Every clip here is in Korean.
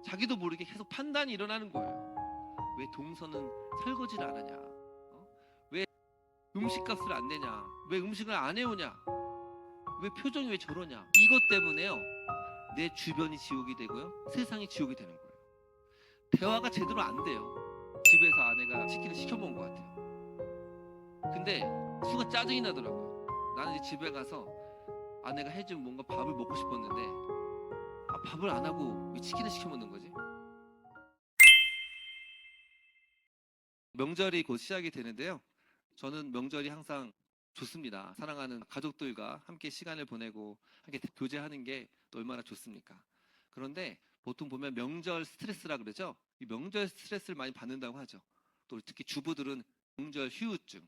자기도 모르게 계속 판단이 일어나는 거예요. 왜 동서는 설거지를 안 하냐? 왜 음식값을 안 내냐? 왜 음식을 안 해오냐? 왜 표정이 왜 저러냐? 이것 때문에요. 내 주변이 지옥이 되고요. 세상이 지옥이 되는 거예요. 대화가 제대로 안 돼요. 집에서 아내가 치킨을 시켜 먹은 것 같아요. 근데 순간 짜증이 나더라고요. 나는 이제 집에 가서 아내가 해준 뭔가 밥을 먹고 싶었는데 밥을 안 하고 왜 치킨을 시켜 먹는 거지? 명절이 곧 시작이 되는데요. 저는 명절이 항상 좋습니다. 사랑하는 가족들과 함께 시간을 보내고 함께 교제하는 게 또 얼마나 좋습니까? 그런데 보통 보면 명절 스트레스라 그러죠? 이 명절 스트레스를 많이 받는다고 하죠. 또 특히 주부들은 명절 휴유증,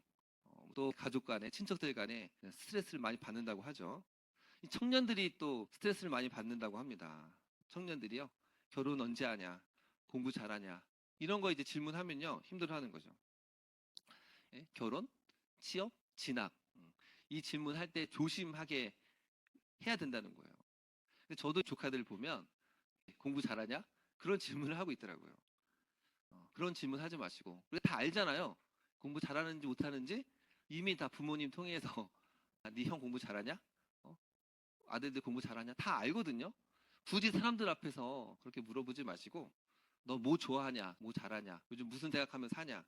또 가족 간에 친척들 간에 스트레스를 많이 받는다고 하죠. 이 청년들이 또 스트레스를 많이 받는다고 합니다. 청년들이요. 결혼 언제 하냐? 공부 잘하냐? 이런 거 이제 질문하면요. 힘들어하는 거죠. 예? 결혼, 취업, 진학. 이 질문할 때 조심하게 해야 된다는 거예요. 근데 저도 조카들 보면 공부 잘하냐? 그런 질문을 하고 있더라고요. 그런 질문 하지 마시고. 우리가 다 알잖아요. 공부 잘하는지 못하는지 이미 다 부모님 통해서 네 형 공부 잘하냐? 어? 아들들 공부 잘하냐? 다 알거든요. 굳이 사람들 앞에서 그렇게 물어보지 마시고 너 뭐 좋아하냐? 뭐 잘하냐? 요즘 무슨 생각하면 사냐?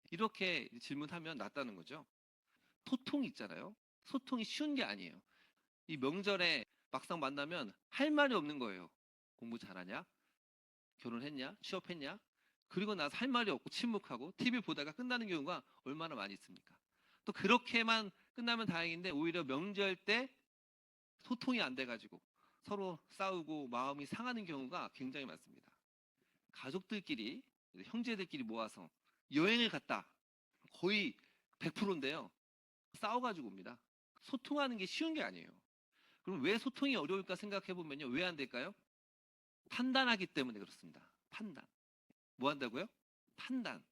이렇게 질문하면 낫다는 거죠. 소통이 있잖아요. 소통이 쉬운 게 아니에요. 이 명절에 막상 만나면 할 말이 없는 거예요. 공부 잘하냐? 결혼했냐? 취업했냐? 그리고 나서 할 말이 없고 침묵하고 TV 보다가 끝나는 경우가 얼마나 많이 있습니까? 또 그렇게만 끝나면 다행인데 오히려 명절 때 소통이 안 돼가지고 서로 싸우고 마음이 상하는 경우가 굉장히 많습니다. 가족들끼리, 형제들끼리 모아서 여행을 갔다. 거의 100%인데요. 싸워가지고 옵니다. 소통하는 게 쉬운 게 아니에요. 그럼 왜 소통이 어려울까 생각해 보면요. 왜 안 될까요? 판단하기 때문에 그렇습니다. 판단. 뭐 한다고요? 판단.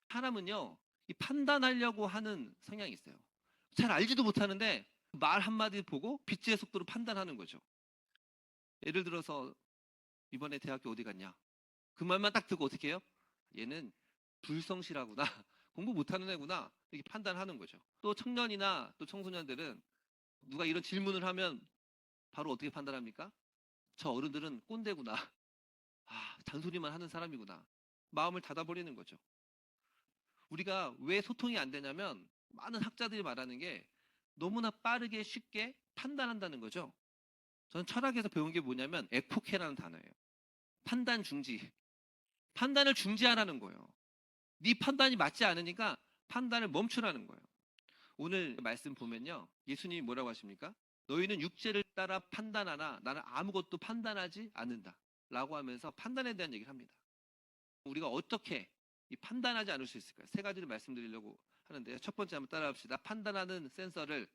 사람은요, 이 판단하려고 하는 성향이 있어요. 잘 알지도 못하는데 말 한마디 보고 빛의 속도로 판단하는 거죠. 예를 들어서 이번에 대학교 어디 갔냐? 그 말만 딱 듣고 어떻게 해요? 얘는 불성실하구나. 공부 못하는 애구나. 이렇게 판단하는 거죠. 또 청년이나 또 청소년들은 누가 이런 질문을 하면 바로 어떻게 판단합니까? 저 어른들은 꼰대구나. 잔소리만 하는 사람이구나. 마음을 닫아버리는 거죠. 우리가 왜 소통이 안 되냐면 많은 학자들이 말하는 게 너무나 빠르게 쉽게 판단한다는 거죠. 저는 철학에서 배운 게 뭐냐면 에포케라는 단어예요. 판단 중지. 판단을 중지하라는 거예요. 네 판단이 맞지 않으니까 판단을 멈추라는 거예요. 오늘 말씀 보면요. 예수님이 뭐라고 하십니까? 너희는 육체를 따라 판단하나 나는 아무것도 판단하지 않는다. 라고 하면서 판단에 대한 얘기를 합니다. 우리가 어떻게 이 판단하지 않을 수 있을까요? 세 가지를 말씀드리려고 하는데요. 첫 번째 한번 따라합시다. 판단하는 센서를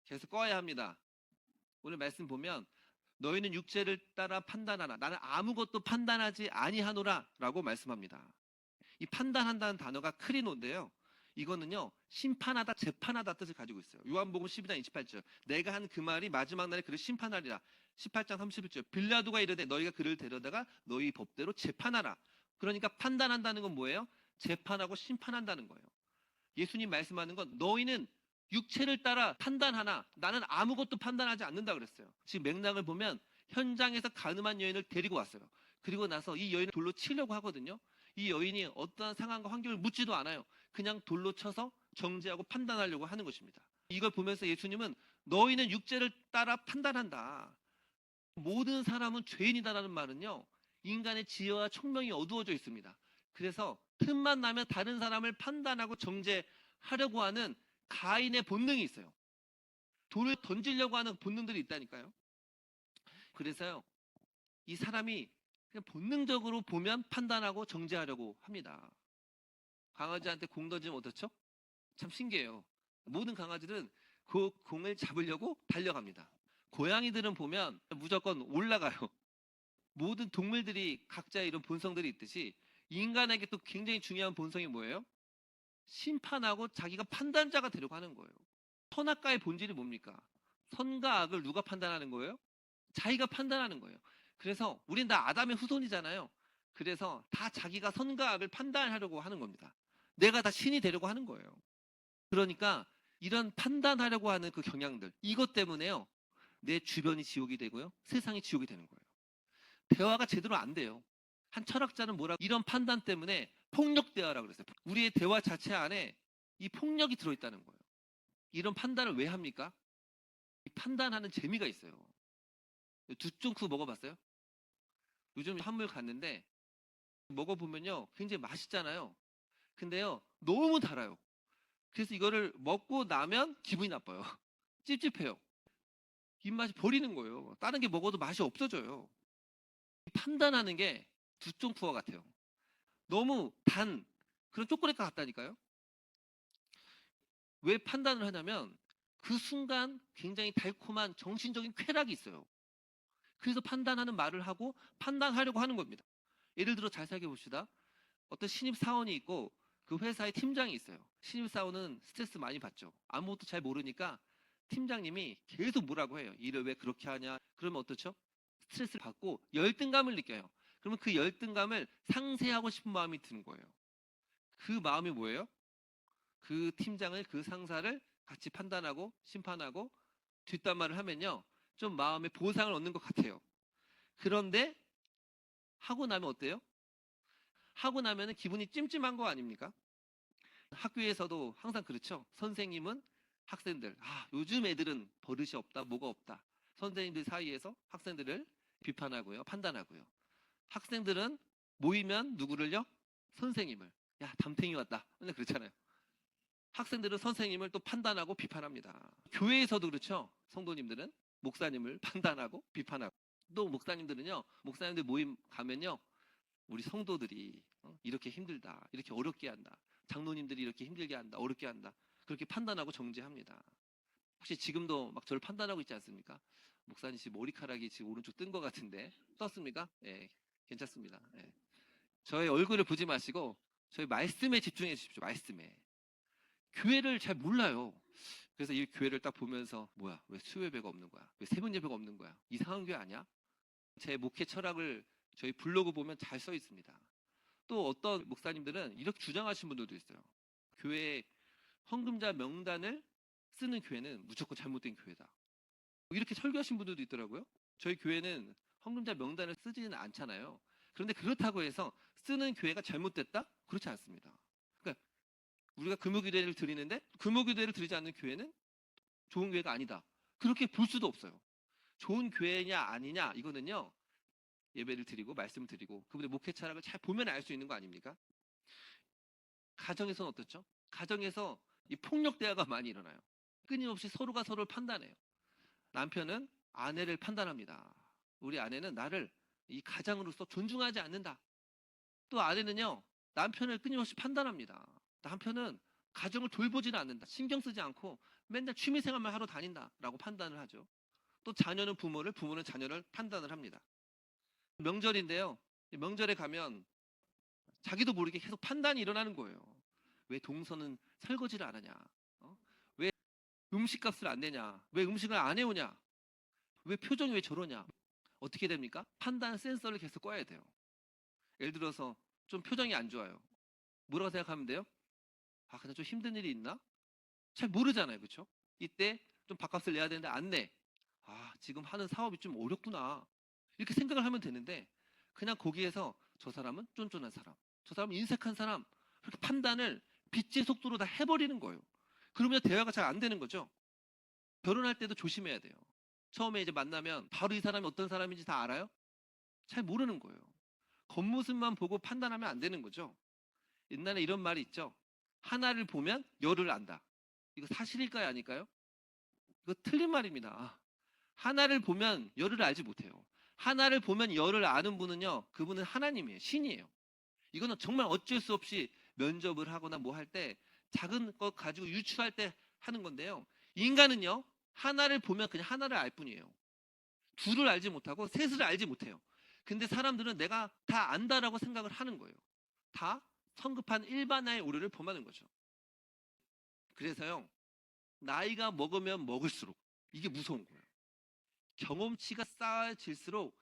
계속 꺼야 합니다. 오늘 말씀 보면 너희는 육체를 따라 판단하나 나는 아무것도 판단하지 아니하노라 라고 말씀합니다. 이 판단한다는 단어가 크리노인데요. 이거는요. 심판하다, 재판하다 뜻을 가지고 있어요. 요한복음 12장 28절. 내가 한 그 말이 마지막 날에 그를 심판하리라. 18장 31절. 빌라도가 이르되 너희가 그를 데려다가 너희 법대로 재판하라. 그러니까 판단한다는 건 뭐예요? 재판하고 심판한다는 거예요. 예수님 말씀하는 건 너희는 육체를 따라 판단하나 나는 아무것도 판단하지 않는다 그랬어요. 지금 맥락을 보면 현장에서 가늠한 여인을 데리고 왔어요. 그리고 나서 이 여인을 돌로 치려고 하거든요. 이 여인이 어떠한 상황과 환경을 묻지도 않아요. 그냥 돌로 쳐서 정죄하고 판단하려고 하는 것입니다. 이걸 보면서 예수님은 너희는 육체를 따라 판단한다. 모든 사람은 죄인이다라는 말은요. 인간의 지혜와 총명이 어두워져 있습니다. 그래서 틈만 나면 다른 사람을 판단하고 정죄하려고 하는 가인의 본능이 있어요. 돌을 던지려고 하는 본능들이 있다니까요. 그래서요. 이 사람이 그냥 본능적으로 보면 판단하고 정죄하려고 합니다. 강아지한테 공 던지면 어떻죠? 참 신기해요. 모든 강아지들은 그 공을 잡으려고 달려갑니다. 고양이들은 보면 무조건 올라가요. 모든 동물들이 각자의 이런 본성들이 있듯이 인간에게 또 굉장히 중요한 본성이 뭐예요? 심판하고 자기가 판단자가 되려고 하는 거예요. 선악과의 본질이 뭡니까? 선과 악을 누가 판단하는 거예요? 자기가 판단하는 거예요. 그래서 우린 다 아담의 후손이잖아요. 그래서 다 자기가 선과 악을 판단하려고 하는 겁니다. 내가 다 신이 되려고 하는 거예요. 그러니까 이런 판단하려고 하는 그 경향들, 이것 때문에요. 내 주변이 지옥이 되고요. 세상이 지옥이 되는 거예요. 대화가 제대로 안 돼요. 한 철학자는 뭐라 이런 판단 때문에 폭력 대화라고 그랬어요. 우리의 대화 자체 안에 이 폭력이 들어있다는 거예요. 이런 판단을 왜 합니까? 이 판단하는 재미가 있어요. 두쫑쿠 먹어봤어요? 요즘 한물 갔는데 먹어보면요 굉장히 맛있잖아요. 근데요 너무 달아요. 그래서 이거를 먹고 나면 기분이 나빠요. 찝찝해요. 입맛이 버리는 거예요. 다른 게 먹어도 맛이 없어져요. 판단하는 게 두쫑쿠어 같아요. 너무 단 그런 초콜릿과 같다니까요. 왜 판단을 하냐면 그 순간 굉장히 달콤한 정신적인 쾌락이 있어요. 그래서 판단하는 말을 하고 판단하려고 하는 겁니다. 예를 들어 잘 살펴봅시다. 어떤 신입사원이 있고 그 회사에 팀장이 있어요. 신입사원은 스트레스 많이 받죠. 아무것도 잘 모르니까 팀장님이 계속 뭐라고 해요. 일을 왜 그렇게 하냐. 그러면 어떻죠? 스트레스를 받고 열등감을 느껴요. 그러면 그 열등감을 상쇄하고 싶은 마음이 드는 거예요. 그 마음이 뭐예요? 그 팀장을, 그 상사를 같이 판단하고 심판하고 뒷담화를 하면요. 좀 마음의 보상을 얻는 것 같아요. 그런데 하고 나면 어때요? 하고 나면 기분이 찜찜한 거 아닙니까? 학교에서도 항상 그렇죠. 선생님은 학생들, 요즘 애들은 버릇이 없다, 뭐가 없다. 선생님들 사이에서 학생들을 비판하고요, 판단하고요. 학생들은 모이면 누구를요? 선생님을. 야, 담탱이 왔다. 맨날 그렇잖아요. 학생들은 선생님을 또 판단하고 비판합니다. 교회에서도 그렇죠. 성도님들은 목사님을 판단하고 비판하고. 또 목사님들은요, 목사님들 모임 가면요, 우리 성도들이 이렇게 힘들다, 이렇게 어렵게 한다. 장로님들이 이렇게 힘들게 한다, 어렵게 한다. 그렇게 판단하고 정죄합니다. 혹시 지금도 막 저를 판단하고 있지 않습니까? 목사님 지금 머리카락이 지금 오른쪽 뜬 것 같은데 떴습니까? 예, 괜찮습니다. 예. 저의 얼굴을 보지 마시고 저희 말씀에 집중해 주십시오. 말씀에. 교회를 잘 몰라요. 그래서 이 교회를 딱 보면서 뭐야, 왜 수요 예배가 없는 거야? 왜 새벽 예배가 없는 거야? 이상한 교회 아니야? 제 목회 철학을 저희 블로그 보면 잘 써 있습니다. 또 어떤 목사님들은 이렇게 주장하신 분들도 있어요. 교회 헌금자 명단을 쓰는 교회는 무조건 잘못된 교회다. 이렇게 설교하신 분들도 있더라고요. 저희 교회는 헌금자 명단을 쓰지는 않잖아요. 그런데 그렇다고 해서 쓰는 교회가 잘못됐다? 그렇지 않습니다. 그러니까 우리가 금요기도회를 드리는데 금요기도회를 드리지 않는 교회는 좋은 교회가 아니다. 그렇게 볼 수도 없어요. 좋은 교회냐 아니냐 이거는요. 예배를 드리고 말씀을 드리고 그분의 목회 철학을 잘 보면 알 수 있는 거 아닙니까? 가정에서는 어떻죠? 가정에서 이 폭력 대화가 많이 일어나요. 끊임없이 서로가 서로를 판단해요. 남편은 아내를 판단합니다. 우리 아내는 나를 이 가장으로서 존중하지 않는다. 또 아내는요, 남편을 끊임없이 판단합니다. 남편은 가정을 돌보지는 않는다. 신경 쓰지 않고 맨날 취미생활만 하러 다닌다라고 판단을 하죠. 또 자녀는 부모를, 부모는 자녀를 판단을 합니다. 명절인데요. 명절에 가면 자기도 모르게 계속 판단이 일어나는 거예요. 왜 동서는 설거지를 안 하냐? 왜 음식값을 안 내냐? 왜 음식을 안 해오냐? 왜 표정이 왜 저러냐? 어떻게 됩니까? 판단 센서를 계속 꺼야 돼요. 예를 들어서 좀 표정이 안 좋아요. 뭐라고 생각하면 돼요? 그냥 좀 힘든 일이 있나? 잘 모르잖아요. 그렇죠? 이때 좀 밥값을 내야 되는데 안 내. 지금 하는 사업이 좀 어렵구나. 이렇게 생각을 하면 되는데 그냥 거기에서 저 사람은 쫀쫀한 사람, 저 사람은 인색한 사람 그렇게 판단을 빛의 속도로 다 해버리는 거예요. 그러면 대화가 잘 안 되는 거죠. 결혼할 때도 조심해야 돼요. 처음에 이제 만나면 바로 이 사람이 어떤 사람인지 다 알아요? 잘 모르는 거예요. 겉모습만 보고 판단하면 안 되는 거죠. 옛날에 이런 말이 있죠. 하나를 보면 열을 안다. 이거 사실일까요? 아닐까요? 이거 틀린 말입니다. 하나를 보면 열을 알지 못해요. 하나를 보면 열을 아는 분은요, 그분은 하나님이에요. 신이에요. 이거는 정말 어쩔 수 없이 면접을 하거나 뭐 할 때 작은 것 가지고 유추할 때 하는 건데요. 인간은요, 하나를 보면 그냥 하나를 알 뿐이에요. 둘을 알지 못하고 셋을 알지 못해요. 근데 사람들은 내가 다 안다라고 생각을 하는 거예요. 다 성급한 일반화의 오류를 범하는 거죠. 그래서요, 나이가 먹으면 먹을수록 이게 무서운 거예요. 경험치가 쌓아질수록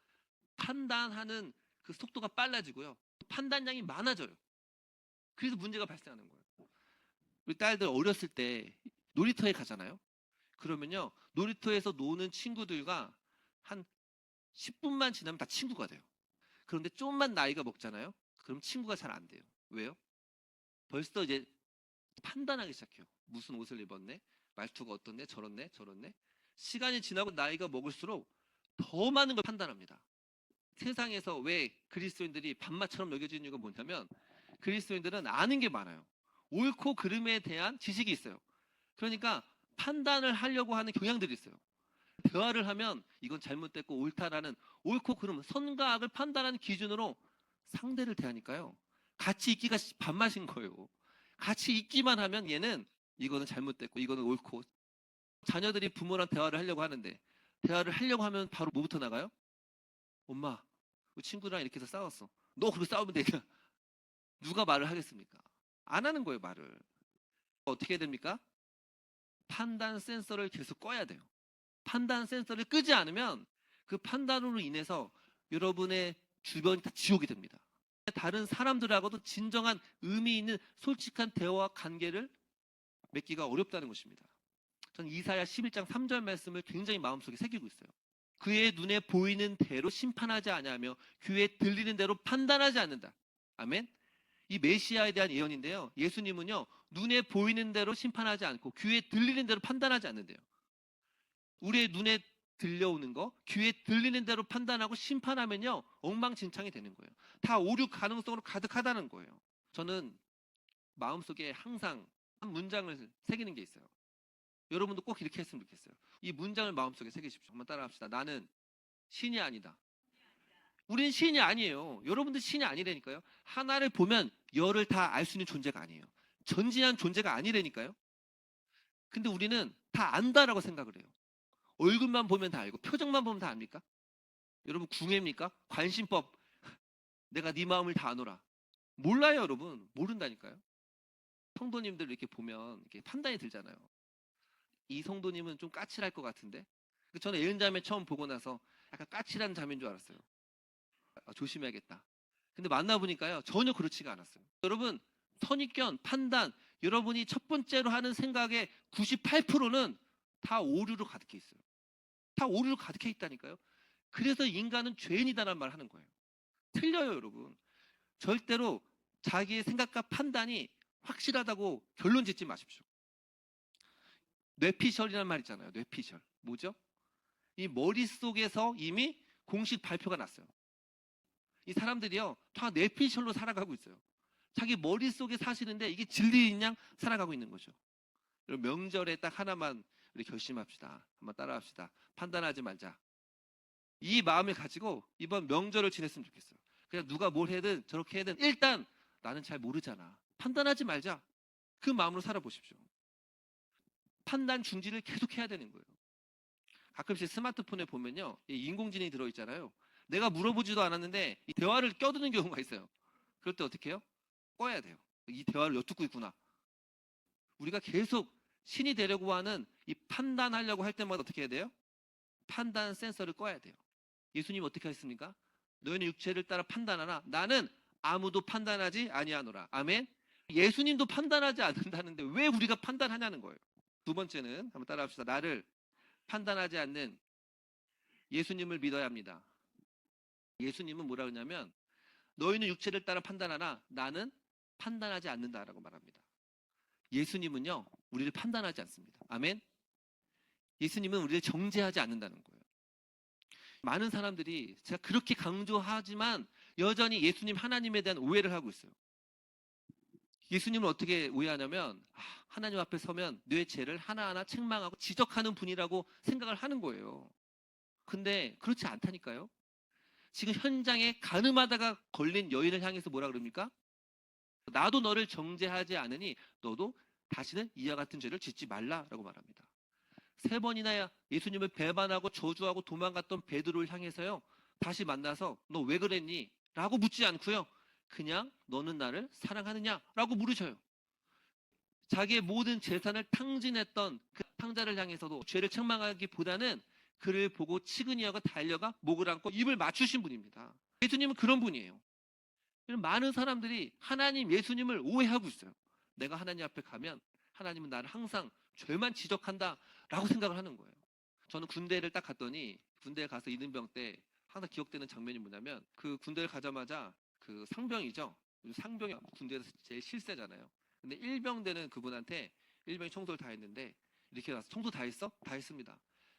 판단하는 그 속도가 빨라지고요. 판단량이 많아져요. 그래서 문제가 발생하는 거예요. 우리 딸들 어렸을 때 놀이터에 가잖아요. 그러면요, 놀이터에서 노는 친구들과 한 10분만 지나면 다 친구가 돼요. 그런데 좀만 나이가 먹잖아요. 그럼 친구가 잘 안 돼요. 왜요? 벌써 이제 판단하기 시작해요. 무슨 옷을 입었네? 말투가 어떻네? 저렇네? 저렇네? 시간이 지나고 나이가 먹을수록 더 많은 걸 판단합니다. 세상에서 왜 그리스도인들이 반마처럼 여겨지는 이유가 뭐냐면 그리스도인들은 아는 게 많아요. 옳고 그름에 대한 지식이 있어요. 그러니까 판단을 하려고 하는 경향들이 있어요. 대화를 하면 이건 잘못됐고 옳다라는 옳고 그름, 선과 악을 판단하는 기준으로 상대를 대하니까요. 같이 있기가 밥맛인 거예요. 같이 있기만 하면 얘는 이거는 잘못됐고 이거는 옳고. 자녀들이 부모랑 대화를 하려고 하는데 대화를 하려고 하면 바로 뭐부터 나가요? 엄마, 우리 친구랑 이렇게 해서 싸웠어. 너 그렇게 싸우면 되냐? 누가 말을 하겠습니까? 안 하는 거예요, 말을. 어떻게 해야 됩니까? 판단 센서를 계속 꺼야 돼요. 판단 센서를 끄지 않으면 그 판단으로 인해서 여러분의 주변이 다 지옥이 됩니다. 다른 사람들하고도 진정한 의미 있는 솔직한 대화와 관계를 맺기가 어렵다는 것입니다. 저는 이사야 11장 3절 말씀을 굉장히 마음속에 새기고 있어요. 그의 눈에 보이는 대로 심판하지 아니하며 귀에 들리는 대로 판단하지 않는다. 아멘. 이 메시아에 대한 예언인데요. 예수님은요, 눈에 보이는 대로 심판하지 않고 귀에 들리는 대로 판단하지 않는데요. 우리의 눈에 들려오는 거, 귀에 들리는 대로 판단하고 심판하면요, 엉망진창이 되는 거예요. 다 오류 가능성으로 가득하다는 거예요. 저는 마음속에 항상 한 문장을 새기는 게 있어요. 여러분도 꼭 이렇게 했으면 좋겠어요. 이 문장을 마음속에 새기십시오. 한번 따라합시다. 나는 신이 아니다. 우린 신이 아니에요. 여러분들 신이 아니라니까요. 하나를 보면 열을 다 알 수 있는 존재가 아니에요. 전지한 존재가 아니라니까요. 근데 우리는 다 안다라고 생각을 해요. 얼굴만 보면 다 알고 표정만 보면 다 압니까? 여러분 궁예입니까? 관심법. 내가 네 마음을 다 아노라. 몰라요, 여러분. 모른다니까요. 성도님들 이렇게 보면 이렇게 판단이 들잖아요. 이 성도님은 좀 까칠할 것 같은데. 저는 예은자매 처음 보고 나서 약간 까칠한 자매인 줄 알았어요. 조심해야겠다. 근데 만나보니까요, 전혀 그렇지가 않았어요. 여러분, 선입견, 판단, 여러분이 첫 번째로 하는 생각의 98%는 다 오류로 가득해 있어요. 다 오류로 가득해 있다니까요. 그래서 인간은 죄인이다라는 말 하는 거예요. 틀려요, 여러분. 절대로 자기의 생각과 판단이 확실하다고 결론 짓지 마십시오. 뇌피셜이라는 말 있잖아요. 뇌피셜. 뭐죠? 이 머릿속에서 이미 공식 발표가 났어요. 이 사람들이요, 다 뇌피셜로 살아가고 있어요. 자기 머릿속에 사시는데 이게 진리인 양 살아가고 있는 거죠. 명절에 딱 하나만 우리 결심합시다. 한번 따라합시다. 판단하지 말자. 이 마음을 가지고 이번 명절을 지냈으면 좋겠어요. 그냥 누가 뭘 해든 저렇게 해든 일단 나는 잘 모르잖아. 판단하지 말자. 그 마음으로 살아보십시오. 판단 중지를 계속 해야 되는 거예요. 가끔씩 스마트폰에 보면요, 이 인공지능이 들어있잖아요. 내가 물어보지도 않았는데 이 대화를 껴드는 경우가 있어요. 그럴 때 어떻게 해요? 꺼야 돼요. 이 대화를 엿듣고 있구나. 우리가 계속 신이 되려고 하는 이 판단하려고 할 때마다 어떻게 해야 돼요? 판단 센서를 꺼야 돼요. 예수님 어떻게 하셨습니까? 너희는 육체를 따라 판단하나 나는 아무도 판단하지 아니하노라. 아멘. 예수님도 판단하지 않는다는데 왜 우리가 판단하냐는 거예요. 두 번째는 한번 따라합시다. 나를 판단하지 않는 예수님을 믿어야 합니다. 예수님은 뭐라 그러냐면 너희는 육체를 따라 판단하나 나는 판단하지 않는다라고 말합니다. 예수님은요, 우리를 판단하지 않습니다. 아멘. 예수님은 우리를 정죄하지 않는다는 거예요. 많은 사람들이 제가 그렇게 강조하지만 여전히 예수님 하나님에 대한 오해를 하고 있어요. 예수님을 어떻게 오해하냐면 하나님 앞에 서면 내 죄를 하나하나 책망하고 지적하는 분이라고 생각을 하는 거예요. 근데 그렇지 않다니까요. 지금 현장에 가늠하다가 걸린 여인을 향해서 뭐라 그럽니까? 나도 너를 정죄하지 않으니 너도 다시는 이와 같은 죄를 짓지 말라라고 말합니다. 3번이나 예수님을 배반하고 저주하고 도망갔던 베드로를 향해서요, 다시 만나서 너 왜 그랬니? 라고 묻지 않고요, 그냥 너는 나를 사랑하느냐? 라고 물으셔요. 자기의 모든 재산을 탕진했던 그 탕자를 향해서도 죄를 책망하기보다는 그를 보고 치근이하고 달려가 목을 안고 입을 맞추신 분입니다. 예수님은 그런 분이에요. 많은 사람들이 하나님, 예수님을 오해하고 있어요. 내가 하나님 앞에 가면 하나님은 나를 항상 죄만 지적한다 라고 생각을 하는 거예요. 저는 군대를 딱 갔더니, 군대에 가서 이등병 때 항상 기억되는 장면이 뭐냐면, 그 군대를 가자마자 그 상병이죠. 상병이 군대에서 제일 실세잖아요. 근데 일병대는 그분한테, 일병이 청소를 다 했는데 이렇게 와서 청소 다 했어? 다 했습니다.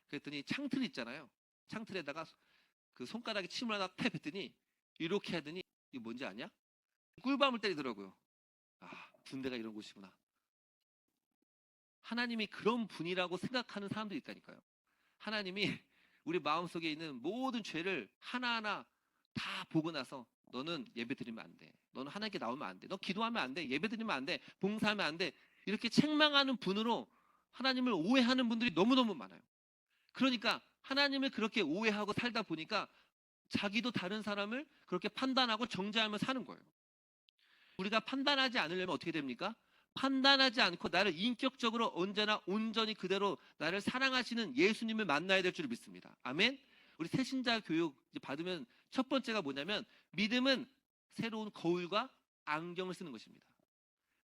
그랬더니 창틀 있잖아요. 창틀에다가 그 손가락에 침을 하나 탁 뱉더니 이렇게 하더니, 이게 뭔지 아냐? 꿀밤을 때리더라고요. 아, 군대가 이런 곳이구나. 하나님이 그런 분이라고 생각하는 사람들이 있다니까요. 하나님이 우리 마음속에 있는 모든 죄를 하나하나 다 보고 나서, 너는 예배 드리면 안 돼. 너는 하나님께 나오면 안 돼. 너 기도하면 안 돼. 예배 드리면 안 돼. 봉사하면 안 돼. 이렇게 책망하는 분으로 하나님을 오해하는 분들이 너무너무 많아요. 그러니까 하나님을 그렇게 오해하고 살다 보니까 자기도 다른 사람을 그렇게 판단하고 정죄하며 사는 거예요. 우리가 판단하지 않으려면 어떻게 됩니까? 판단하지 않고 나를 인격적으로 언제나 온전히 그대로 나를 사랑하시는 예수님을 만나야 될 줄 믿습니다. 아멘? 우리 새신자 교육 받으면 첫 번째가 뭐냐면, 믿음은 새로운 거울과 안경을 쓰는 것입니다.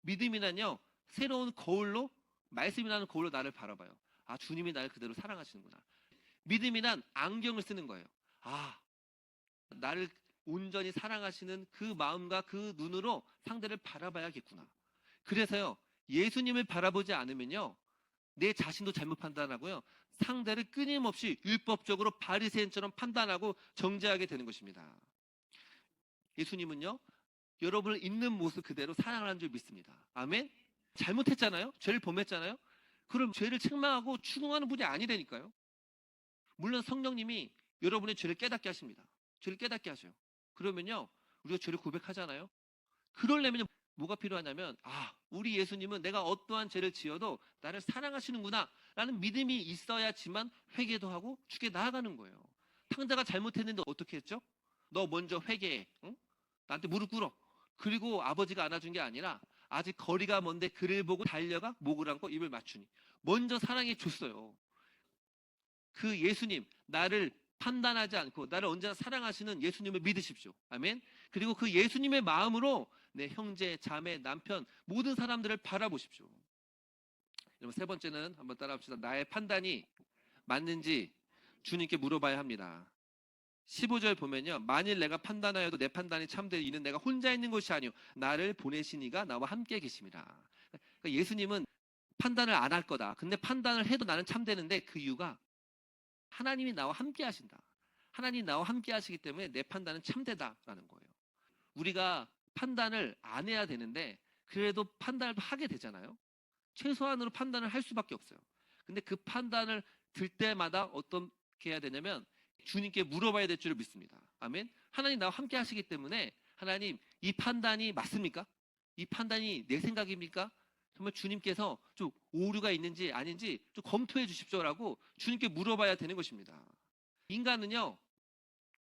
믿음이란요, 새로운 거울로, 말씀이라는 거울로 나를 바라봐요. 아, 주님이 나를 그대로 사랑하시는구나. 믿음이란 안경을 쓰는 거예요. 아, 나를 온전히 사랑하시는 그 마음과 그 눈으로 상대를 바라봐야겠구나. 그래서요, 예수님을 바라보지 않으면요, 내 자신도 잘못 판단하고요, 상대를 끊임없이 율법적으로 바리새인처럼 판단하고 정죄하게 되는 것입니다. 예수님은요, 여러분을 있는 모습 그대로 사랑하는 줄 믿습니다. 아멘? 잘못했잖아요? 죄를 범했잖아요? 그럼 죄를 책망하고 추궁하는 분이 아니라니까요. 물론 성령님이 여러분의 죄를 깨닫게 하십니다. 죄를 깨닫게 하셔요. 그러면요, 우리가 죄를 고백하잖아요. 그러려면 뭐가 필요하냐면, 아, 우리 예수님은 내가 어떠한 죄를 지어도 나를 사랑하시는구나 라는 믿음이 있어야지만 회개도 하고 주께 나아가는 거예요. 상대가 잘못했는데 어떻게 했죠? 너 먼저 회개해. 응? 나한테 무릎 꿇어. 그리고 아버지가 안아준 게 아니라, 아직 거리가 먼데 그를 보고 달려가 목을 안고 입을 맞추니, 먼저 사랑해 줬어요. 그 예수님, 나를 판단하지 않고 나를 언제나 사랑하시는 예수님을 믿으십시오. 아멘. 그리고 그 예수님의 마음으로 내 형제, 자매, 남편, 모든 사람들을 바라보십시오. 여러분, 세 번째는 한번 따라합시다. 나의 판단이 맞는지 주님께 물어봐야 합니다. 15절 보면요, 만일 내가 판단하여도 내 판단이 참되니 이는 내가 혼자 있는 것이 아니요 나를 보내신 이가 나와 함께 계심이라. 그러니까 예수님은 판단을 안 할 거다. 근데 판단을 해도 나는 참되는데, 그 이유가 하나님이 나와 함께 하신다. 하나님이 나와 함께 하시기 때문에 내 판단은 참되다라는 거예요. 우리가 판단을 안 해야 되는데 그래도 판단을 하게 되잖아요. 최소한으로 판단을 할 수밖에 없어요. 근데 그 판단을 들 때마다 어떻게 해야 되냐면, 주님께 물어봐야 될 줄을 믿습니다. 아멘. 하나님 나와 함께 하시기 때문에, 하나님, 이 판단이 맞습니까? 이 판단이 내 생각입니까? 정말 주님께서 좀 오류가 있는지 아닌지 좀 검토해 주십시오라고 주님께 물어봐야 되는 것입니다. 인간은요,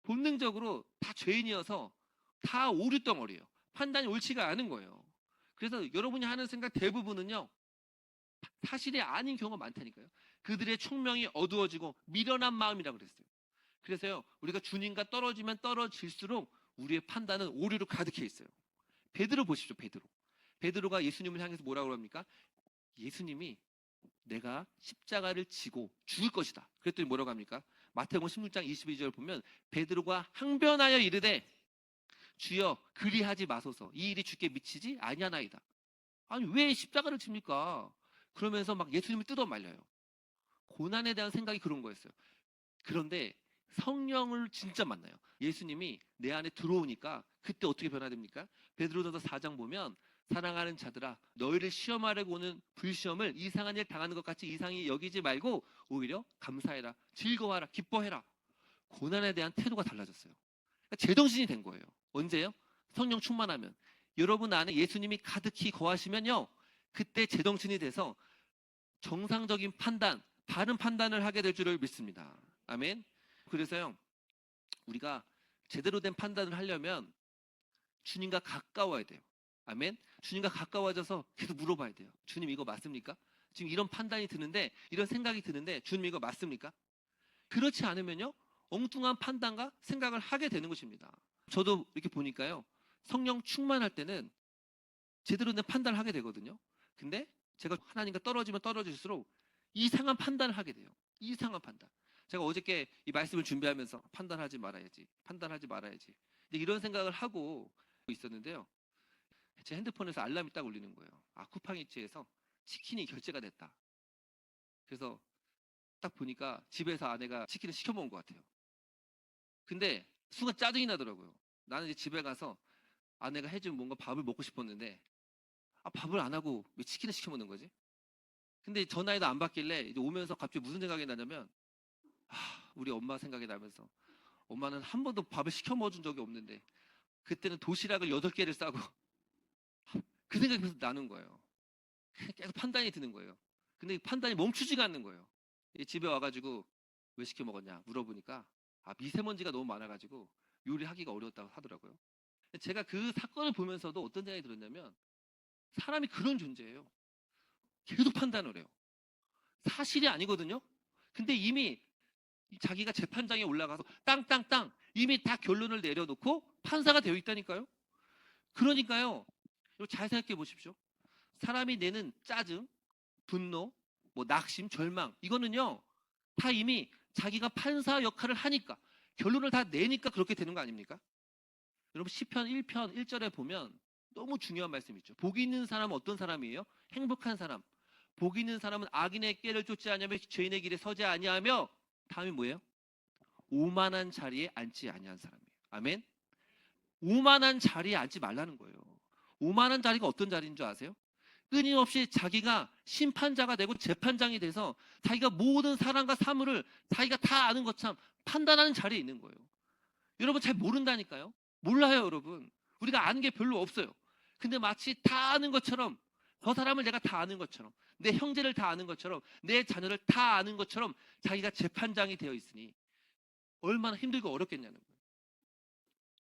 본능적으로 다 죄인이어서 다 오류덩어리예요. 판단이 옳지가 않은 거예요. 그래서 여러분이 하는 생각 대부분은요, 사실이 아닌 경우가 많다니까요. 그들의 총명이 어두워지고 미련한 마음이라고 그랬어요. 그래서요, 우리가 주님과 떨어지면 떨어질수록 우리의 판단은 오류로 가득해 있어요. 베드로 보십시오. 베드로가 예수님을 향해서 뭐라고 합니까? 예수님이 내가 십자가를 지고 죽을 것이다. 그랬더니 뭐라고 합니까? 마태복음 16장 22절 보면, 베드로가 항변하여 이르되 주여 그리하지 마소서, 이 일이 주께 미치지 아니하나이다. 아니, 왜 십자가를 칩니까? 그러면서 막 예수님을 뜯어 말려요. 고난에 대한 생각이 그런 거였어요. 그런데 성령을 진짜 만나요. 예수님이 내 안에 들어오니까 그때 어떻게 변화됩니까? 베드로전서 4장 보면, 사랑하는 자들아, 너희를 시험하려고 오는 불시험을 이상한 일 당하는 것 같이 이상히 여기지 말고 오히려 감사해라, 즐거워하라, 기뻐해라. 고난에 대한 태도가 달라졌어요. 그러니까 제정신이 된 거예요. 언제요? 성령 충만하면. 여러분 안에 예수님이 가득히 거하시면요, 그때 제정신이 돼서 정상적인 판단, 바른 판단을 하게 될 줄을 믿습니다. 아멘. 그래서요, 우리가 제대로 된 판단을 하려면 주님과 가까워야 돼요. 아멘. 주님과 가까워져서 계속 물어봐야 돼요. 주님, 이거 맞습니까? 지금 이런 판단이 드는데, 이런 생각이 드는데 주님, 이거 맞습니까? 그렇지 않으면요, 엉뚱한 판단과 생각을 하게 되는 것입니다. 저도 이렇게 보니까요, 성령 충만할 때는 제대로 된 판단을 하게 되거든요. 근데 제가 하나님과 떨어지면 떨어질수록 이상한 판단을 하게 돼요. 이상한 판단. 제가 어저께 이 말씀을 준비하면서 판단하지 말아야지, 판단하지 말아야지, 이런 생각을 하고 있었는데요. 제 핸드폰에서 알람이 딱 울리는 거예요. 아, 쿠팡이츠에서 치킨이 결제가 됐다. 그래서 딱 보니까 집에서 아내가 치킨을 시켜 먹은 것 같아요. 근데 순간 짜증이 나더라고요. 나는 이제 집에 가서 아내가 해준 뭔가 밥을 먹고 싶었는데, 아, 밥을 안 하고 왜 치킨을 시켜 먹는 거지? 근데 전화에도 안 받길래 이제 오면서 갑자기 무슨 생각이 나냐면, 우리 엄마 생각이 나면서, 엄마는 한 번도 밥을 시켜 먹어준 적이 없는데 그때는 도시락을 8개를 싸고 그 생각이 계속 나는 거예요. 계속 판단이 드는 거예요. 근데 판단이 멈추지가 않는 거예요. 집에 와가지고 왜 시켜 먹었냐 물어보니까, 아, 미세먼지가 너무 많아가지고 요리하기가 어려웠다고 하더라고요. 제가 그 사건을 보면서도 어떤 생각이 들었냐면, 사람이 그런 존재예요. 계속 판단을 해요. 사실이 아니거든요. 근데 이미 자기가 재판장에 올라가서 땅땅땅 이미 다 결론을 내려놓고 판사가 되어 있다니까요. 그러니까요, 잘 생각해 보십시오. 사람이 내는 짜증, 분노, 뭐 낙심, 절망, 이거는요 다 이미 자기가 판사 역할을 하니까, 결론을 다 내니까 그렇게 되는 거 아닙니까? 여러분, 시편 1편 1절에 보면 너무 중요한 말씀이 있죠. 복이 있는 사람은 어떤 사람이에요? 행복한 사람. 복이 있는 사람은 악인의 꾀를 쫓지 아니하며 죄인의 길에 서지 아니하며, 다음이 뭐예요? 오만한 자리에 앉지 아니한 사람이에요. 아멘. 오만한 자리에 앉지 말라는 거예요. 오만한 자리가 어떤 자리인 줄 아세요? 끊임없이 자기가 심판자가 되고 재판장이 돼서 자기가 모든 사람과 사물을 자기가 다 아는 것처럼 판단하는 자리에 있는 거예요. 여러분, 잘 모른다니까요. 몰라요, 여러분. 우리가 아는 게 별로 없어요. 근데 마치 다 아는 것처럼, 저 사람을 내가 다 아는 것처럼, 내 형제를 다 아는 것처럼, 내 자녀를 다 아는 것처럼 자기가 재판장이 되어 있으니 얼마나 힘들고 어렵겠냐는 거예요.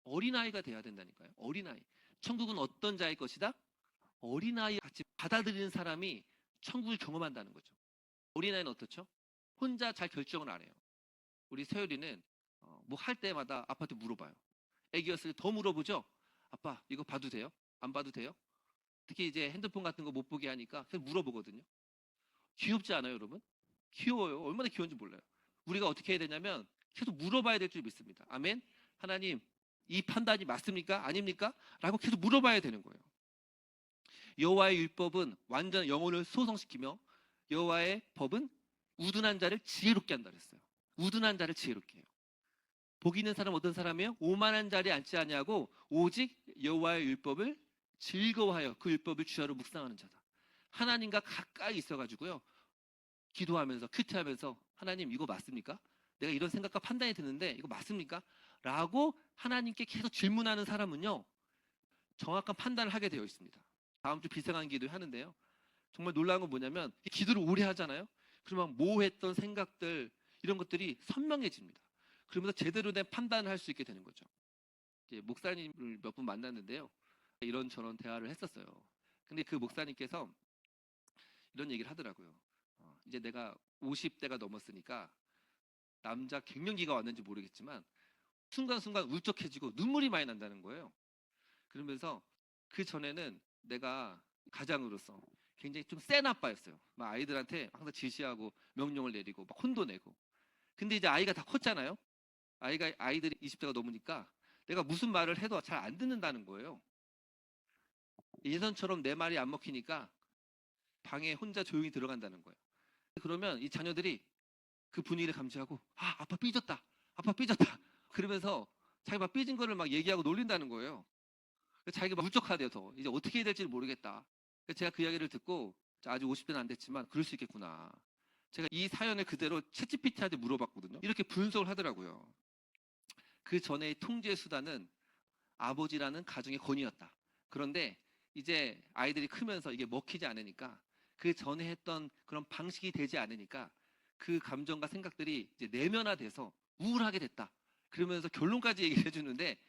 어린아이가 돼야 된다니까요. 어린아이. 천국은 어떤 자의 것이다? 어린아이 같이 받아들이는 사람이 천국을 경험한다는 거죠. 어린아이는 어떻죠? 혼자 잘 결정을 안 해요. 우리 세율이는 뭐 할 때마다 아빠한테 물어봐요. 애기였을 때 더 물어보죠. 아빠, 이거 봐도 돼요? 안 봐도 돼요? 특히 이제 핸드폰 같은 거 못 보게 하니까 계속 물어보거든요. 귀엽지 않아요, 여러분? 귀여워요. 얼마나 귀여운지 몰라요. 우리가 어떻게 해야 되냐면 계속 물어봐야 될 줄 믿습니다. 아멘. 하나님, 이 판단이 맞습니까? 아닙니까? 라고 계속 물어봐야 되는 거예요. 여호와의 율법은 완전 영혼을 소성시키며 여호와의 법은 우둔한 자를 지혜롭게 한다 그랬어요. 우둔한 자를 지혜롭게 해요. 복 있는 사람 어떤 사람이에요? 오만한 자리에 앉지 아니하고 오직 여호와의 율법을 즐거워하여 그 율법을 주야로 묵상하는 자다. 하나님과 가까이 있어가지고요, 기도하면서 큐티하면서, 하나님 이거 맞습니까? 내가 이런 생각과 판단이 드는데 이거 맞습니까? 라고 하나님께 계속 질문하는 사람은요, 정확한 판단을 하게 되어 있습니다. 다음 주 비상한 기도 하는데요, 정말 놀라운 건 뭐냐면, 기도를 오래 하잖아요. 그러면 모호했던 생각들, 이런 것들이 선명해집니다. 그러면서 제대로 된 판단을 할 수 있게 되는 거죠. 이제 목사님을 몇 분 만났는데요, 이런저런 대화를 했었어요. 근데 그 목사님께서 이런 얘기를 하더라고요. 이제 내가 50대가 넘었으니까 남자 갱년기가 왔는지 모르겠지만 순간순간 울적해지고 눈물이 많이 난다는 거예요. 그러면서 그 전에는 내가 가장으로서 굉장히 좀 센 아빠였어요. 막 아이들한테 항상 지시하고 명령을 내리고 막 혼도 내고. 근데 이제 아이가 다 컸잖아요. 아이들이 20대가 넘으니까 내가 무슨 말을 해도 잘 안 듣는다는 거예요. 예전처럼 내 말이 안 먹히니까 방에 혼자 조용히 들어간다는 거예요. 그러면 이 자녀들이 그 분위기를 감지하고, 아, 아빠 삐졌다. 아빠 삐졌다. 그러면서 자기 막 삐진 거를 막 얘기하고 놀린다는 거예요. 자기가 막 울적하대요. 더 이제 어떻게 해야 될지 모르겠다. 제가 그 이야기를 듣고, 아직 50대는 안 됐지만 그럴 수 있겠구나. 제가 이 사연을 그대로 챗GPT한테 물어봤거든요. 이렇게 분석을 하더라고요. 그 전에 통제 수단은 아버지라는 가정의 권위였다. 그런데 이제 아이들이 크면서 이게 먹히지 않으니까, 그 전에 했던 그런 방식이 되지 않으니까 그 감정과 생각들이 이제 내면화돼서 우울하게 됐다. 그러면서 결론까지 얘기를 해주는데,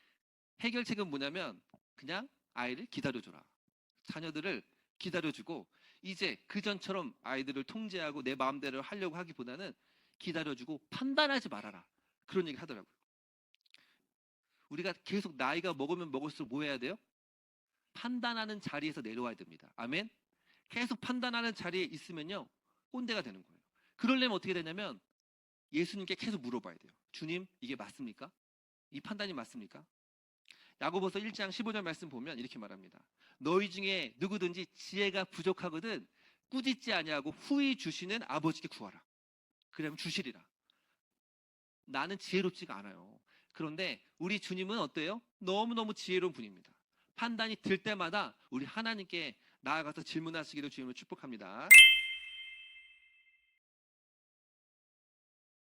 해결책은 뭐냐면 그냥 아이를 기다려줘라. 자녀들을 기다려주고, 이제 그전처럼 아이들을 통제하고 내 마음대로 하려고 하기보다는 기다려주고 판단하지 말아라. 그런 얘기 하더라고요. 우리가 계속 나이가 먹으면 먹을수록 뭐 해야 돼요? 판단하는 자리에서 내려와야 됩니다. 아멘? 계속 판단하는 자리에 있으면요, 꼰대가 되는 거예요. 그러려면 어떻게 되냐면 예수님께 계속 물어봐야 돼요. 주님, 이게 맞습니까? 이 판단이 맞습니까? 야고보서 1장 15절 말씀 보면 이렇게 말합니다. 너희 중에 누구든지 지혜가 부족하거든 꾸짖지 아니하고 후히 주시는 아버지께 구하라. 그러면 주시리라. 나는 지혜롭지가 않아요. 그런데 우리 주님은 어때요? 너무너무 지혜로운 분입니다. 판단이 들 때마다 우리 하나님께 나아가서 질문하시기를 주님을 축복합니다.